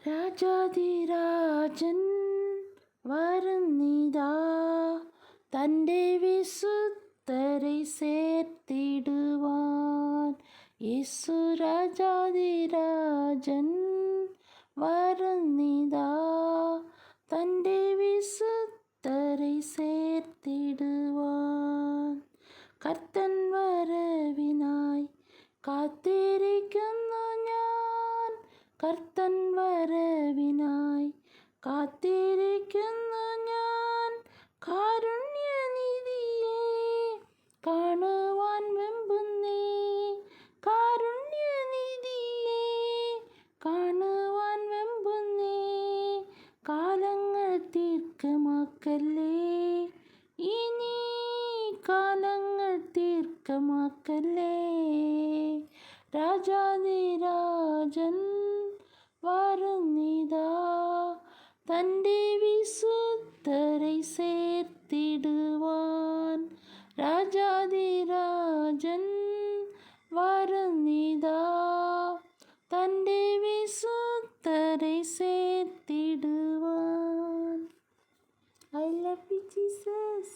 രാജാധിരാജൻ വരുന്നിതാ, തൻ്റെ വിശുദ്ധരെ ചേർത്തിടുവാൻ. യേശു രാജാധിരാജൻ വരുന്നിതാ, തൻ്റെ വിശുദ്ധരെ ചേർത്തിടുവാൻ. കർത്തൻ വരവിനായി കാത്തിരിക്കുന്നു ഞാൻ, കർത്തൻ വരവിനായി കാത്തിരിക്കുന്നു ഞാൻ. കാരുണ്യനിധിയെ കാണുവാൻ വെമ്പുന്നേ, കാരുണ്യനിധിയെ കാണുവാൻ വെമ്പുന്നേ. കാലങ്ങൾ ദീർഘമാക്കല്ലേ, ഇനി കാലങ്ങൾ ദീർഘമാക്കല്ലേ. രാജാധിരാജൻ വരുന്നിതാ, തൻ്റെ വിശുദ്ധരെ ചേർത്തിടുവാൻ. രാജാധിരാജൻ വരുന്നിതാ, തൻ്റെ വിശുദ്ധരെ ചേർത്തിടുവാൻ. I love you, Jesus.